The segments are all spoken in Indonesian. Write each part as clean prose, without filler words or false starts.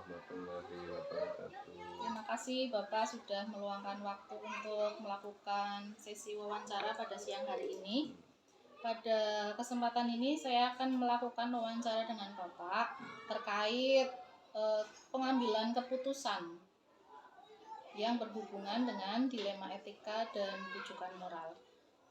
warahmatullahi wabarakatuh. Terima kasih Bapak sudah meluangkan waktu untuk melakukan sesi wawancara pada siang hari ini. Pada kesempatan ini saya akan melakukan wawancara dengan Bapak terkait pengambilan keputusan yang berhubungan dengan dilema etika dan rujukan moral.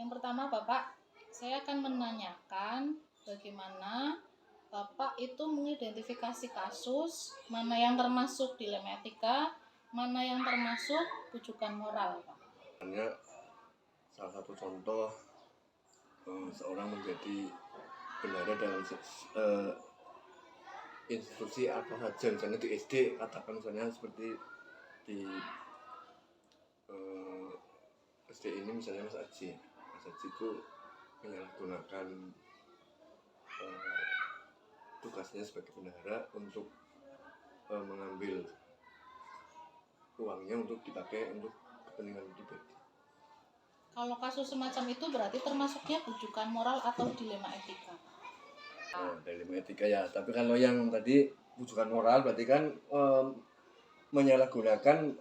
Yang pertama Bapak, saya akan menanyakan bagaimana Bapak itu mengidentifikasi kasus mana yang termasuk dilema etika, mana yang termasuk rujukan moral, Pak. Salah satu contoh seorang menjadi bendahara dalam institusi apa saja, misalnya di SD, katakan misalnya seperti di SD ini misalnya Mas Aji itu menyalahgunakan tugasnya sebagai bendahara untuk mengambil uangnya untuk dipakai untuk kepentingan pribadi. Kalau kasus semacam itu berarti termasuknya rujukan moral atau dilema etika? Dilema etika ya, tapi kalau yang tadi rujukan moral berarti kan menyalahgunakan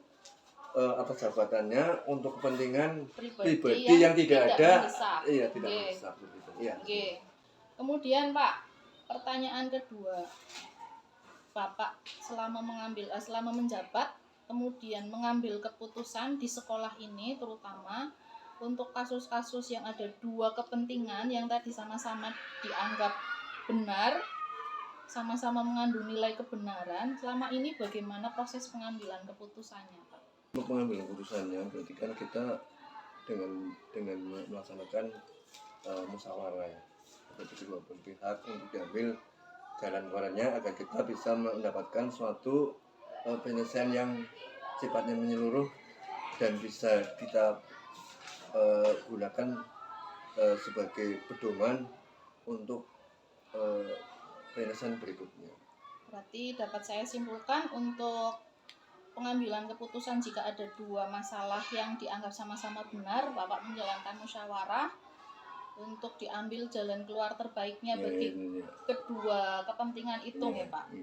atas jabatannya untuk kepentingan pribadi yang tidak ada, tidak mendesak begitu. Iya. Kemudian Pak, pertanyaan kedua, Bapak selama menjabat, kemudian mengambil keputusan di sekolah ini, terutama untuk kasus-kasus yang ada dua kepentingan yang tadi sama-sama dianggap benar, sama-sama mengandung nilai kebenaran. Selama ini bagaimana proses pengambilan keputusannya, Pak? Untuk mengambil keputusannya berarti kan kita dengan melaksanakan musyawarah ya, berarti kedua belah pihak untuk diambil jalan keluarnya agar kita bisa mendapatkan suatu penyelesaian yang sifatnya menyeluruh dan bisa kita gunakan sebagai pedoman untuk penyelesaian berikutnya. Berarti dapat saya simpulkan untuk pengambilan keputusan jika ada dua masalah yang dianggap sama-sama benar, Bapak menjalankan musyawarah untuk diambil jalan keluar terbaiknya bagi kedua kepentingan itu ya Pak.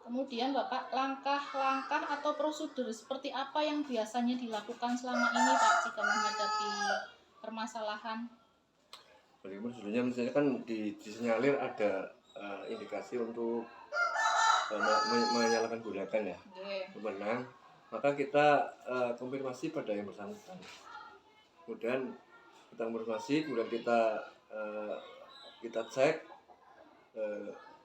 Kemudian Bapak, langkah-langkah atau prosedur seperti apa yang biasanya dilakukan selama ini Pak jika menghadapi permasalahan? Bagaimana sebenarnya misalnya kan disinyalir ada indikasi untuk menyalahkan gunakan ya, pemenang, maka kita konfirmasi pada yang bersangkutan. Kemudian kita konfirmasi, kemudian kita cek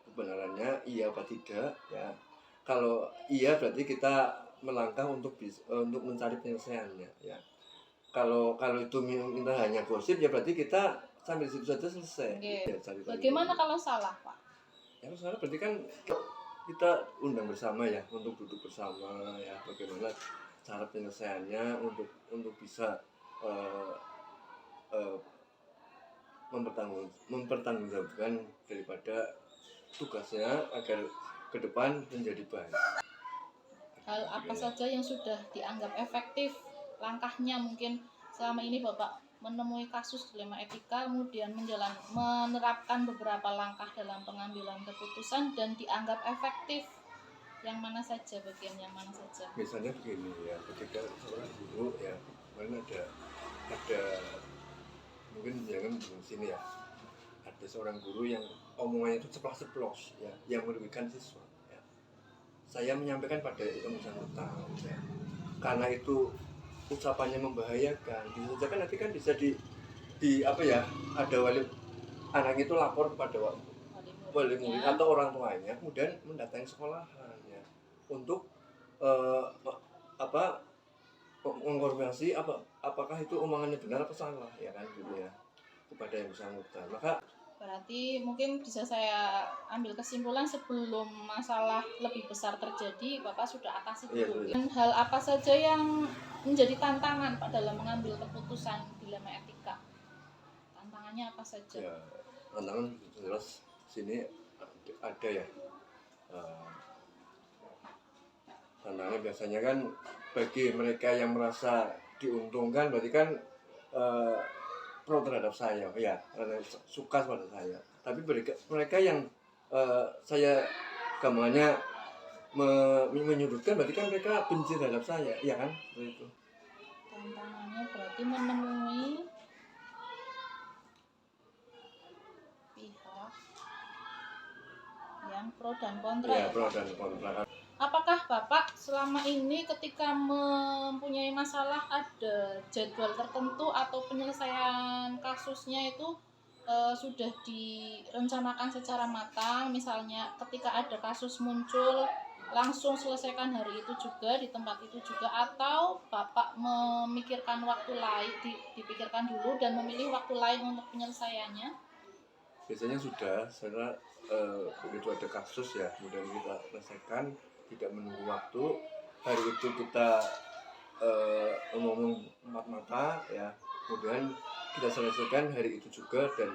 kebenarannya iya apa tidak ya. Kalau iya berarti kita melangkah untuk mencari penyelesaiannya ya. Kalau itu minta hanya gosip ya berarti kita sampai situ saja selesai. Ya, bagaimana kalau salah Pak? Ya salah berarti kan kita undang bersama ya, untuk duduk bersama ya, bagaimana cara penyelesaiannya untuk bisa mempertanggungjawabkan daripada tugasnya agar ke depan menjadi baik. Hal apa saja yang sudah dianggap efektif langkahnya mungkin selama ini Bapak menemui kasus dilema etika, kemudian menerapkan beberapa langkah dalam pengambilan keputusan dan dianggap efektif, yang mana saja, bagian yang mana saja? Misalnya begini ya, ketika seorang guru ya, mana ada mungkin jangan di sini ya, ada seorang guru yang omongannya itu ceplas-ceplos ya, yang merugikan siswa ya. Saya menyampaikan pada yang bersangkutan ya, karena itu ucapannya membahayakan, bisa saja kan nanti kan bisa di apa ya, ada anak itu lapor kepada wali murid atau orang tuanya, kemudian mendatangi sekolahan ya, untuk mengkonfirmasi apakah itu omongannya benar atau salah ya kan gitu ya, kepada yang bersangkutan. Maka berarti mungkin bisa saya ambil kesimpulan sebelum masalah lebih besar terjadi, Bapak sudah atasi dulu. Dan hal apa saja yang menjadi tantangan Pak dalam mengambil keputusan dilema etika? Tantangannya apa saja? Ya, tantangan jelas sini ada ya. Tantangan biasanya kan bagi mereka yang merasa diuntungkan berarti kan pro terhadap saya ya, suka pada saya. Tapi mereka yang saya gambarnya menyudutkan, berarti kan mereka benci terhadap saya, ya kan? Seperti itu. Tantangannya berarti menemui pihak yang pro dan kontra Ya, ya pro Pak. dan kontra. Apakah Bapak selama ini ketika mempunyai masalah ada jadwal tertentu atau penyelesaian kasusnya itu sudah direncanakan secara matang, misalnya ketika ada kasus muncul langsung selesaikan hari itu juga di tempat itu juga, atau Bapak memikirkan waktu lain, dipikirkan dulu dan memilih waktu lain untuk penyelesaiannya? Biasanya sudah, setelah begitu ada kasus ya, kemudian kita selesaikan, tidak menunggu waktu. Hari itu kita ngomong empat mata ya, kemudian kita selesaikan hari itu juga, dan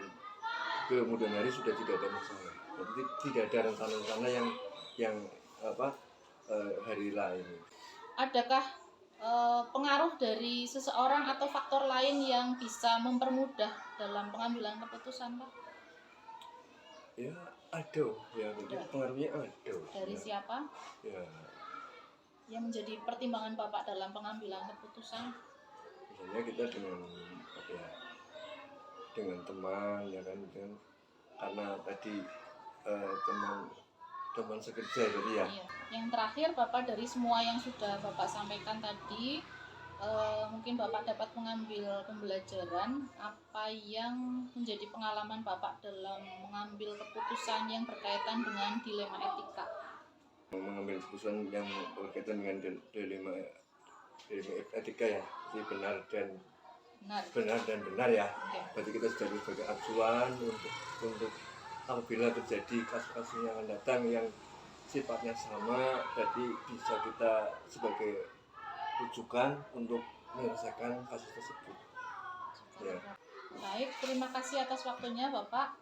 kemudian hari sudah tidak ada masalah. Jadi tidak ada rencana-rencana yang hari lain. Adakah pengaruh dari seseorang atau faktor lain yang bisa mempermudah dalam pengambilan keputusan, Pak? Ya ada, ya jadi pengaruhnya ada. Dari ya. siapa Ya, yang menjadi pertimbangan Bapak dalam pengambilan keputusan? misalnya kita dengan teman ya kan, karena tadi teman sekerja jadi ya. Iya. Yang terakhir Bapak, dari semua yang sudah Bapak sampaikan tadi, mungkin Bapak dapat mengambil pembelajaran apa yang menjadi pengalaman Bapak dalam mengambil keputusan yang berkaitan dengan dilema etika. Mengambil keputusan yang berkaitan dengan dilema etika ya, jadi benar dan benar ya. Okay. Berarti kita sudah sebagai acuan untuk apabila terjadi kasus-kasus yang akan datang yang sifatnya sama, jadi bisa kita sebagai rujukan untuk menyelesaikan kasus tersebut. Ya. Baik, terima kasih atas waktunya Bapak.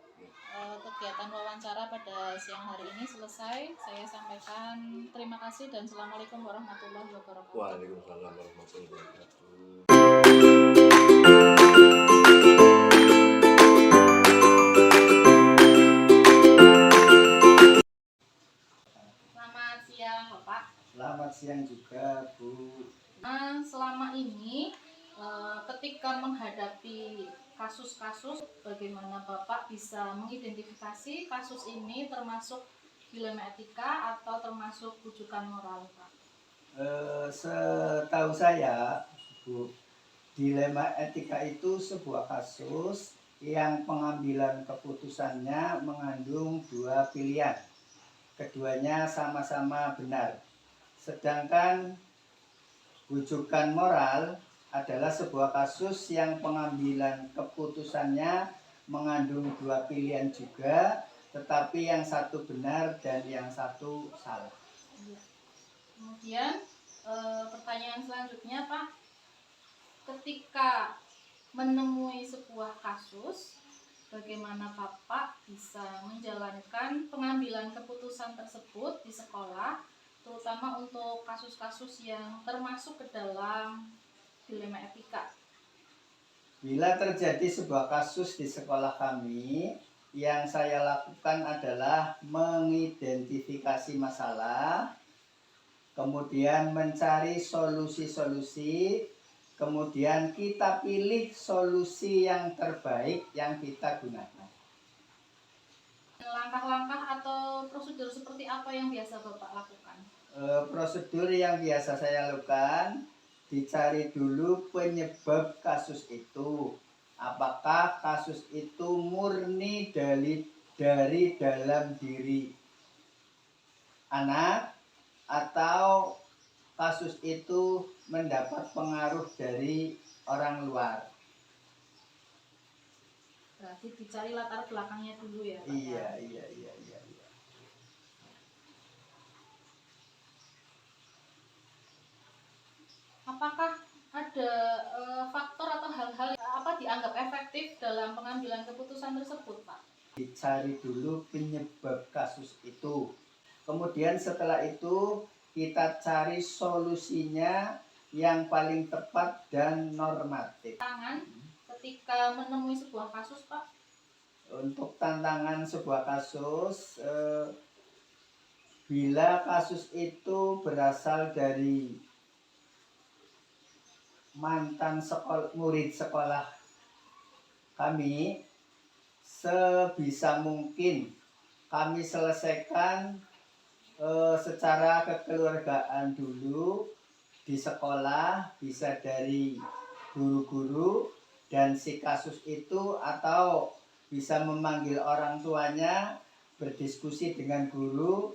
Kegiatan wawancara pada siang hari ini selesai. Saya sampaikan terima kasih dan Assalamualaikum warahmatullahi wabarakatuh. Waalaikumsalam warahmatullahi wabarakatuh. Selamat siang Bapak. Selamat siang juga Bu. Selama ini ketika menghadapi kasus-kasus, bagaimana Bapak bisa mengidentifikasi kasus ini termasuk dilema etika atau termasuk rujukan moral, Pak? Setahu saya Bu, dilema etika itu sebuah kasus yang pengambilan keputusannya mengandung dua pilihan. Keduanya sama-sama benar. Sedangkan rujukan moral adalah sebuah kasus yang pengambilan keputusannya mengandung dua pilihan juga, tetapi yang satu benar dan yang satu salah. Kemudian pertanyaan selanjutnya Pak, ketika menemui sebuah kasus, bagaimana Bapak bisa menjalankan pengambilan keputusan tersebut di sekolah, terutama untuk kasus-kasus yang termasuk ke dalam dilema etika? Bila terjadi sebuah kasus di sekolah kami, yang saya lakukan adalah mengidentifikasi masalah, kemudian mencari solusi-solusi, kemudian kita pilih solusi yang terbaik yang kita gunakan. Langkah-langkah atau prosedur seperti apa yang biasa Bapak lakukan? Prosedur yang biasa saya lakukan, dicari dulu penyebab kasus itu. Apakah kasus itu murni dari dalam diri anak, atau kasus itu mendapat pengaruh dari orang luar. Berarti dicari latar belakangnya dulu ya Pak? Iya. Apakah ada faktor atau hal-hal apa dianggap efektif dalam pengambilan keputusan tersebut, Pak? Dicari dulu penyebab kasus itu. Kemudian setelah itu kita cari solusinya yang paling tepat dan normatif. Tantangan ketika menemui sebuah kasus, Pak? Untuk tantangan sebuah kasus, bila kasus itu berasal dari mantan murid sekolah kami, sebisa mungkin kami selesaikan secara kekeluargaan dulu di sekolah, bisa dari guru-guru dan si kasus itu, atau bisa memanggil orang tuanya, berdiskusi dengan guru.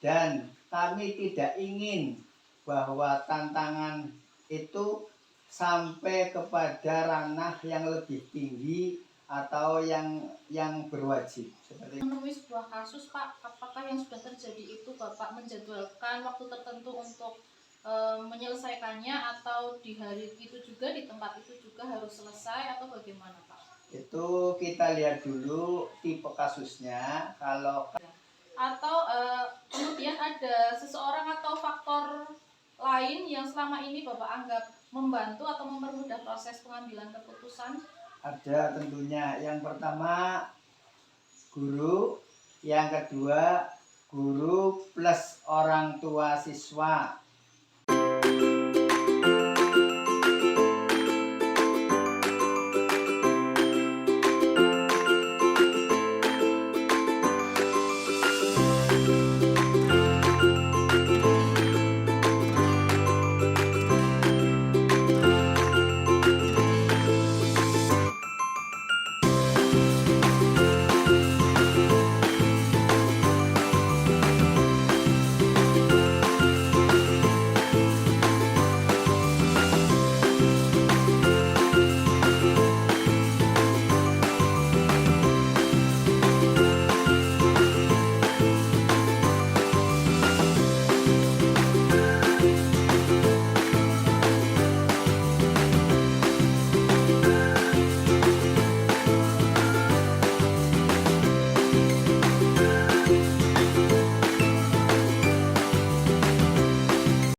Dan kami tidak ingin bahwa tantangan itu sampai kepada ranah yang lebih tinggi atau yang berwajib seperti Menemui sebuah kasus, Pak, apakah yang sudah terjadi itu Bapak menjadwalkan waktu tertentu untuk menyelesaikannya, atau di hari itu juga, di tempat itu juga harus selesai, atau bagaimana, Pak? itu kita lihat dulu tipe kasusnya. Kalau Atau kemudian ada seseorang atau faktor lain yang selama ini Bapak anggap membantu atau mempermudah proses pengambilan keputusan? ada, tentunya yang pertama guru, yang kedua guru plus orang tua siswa,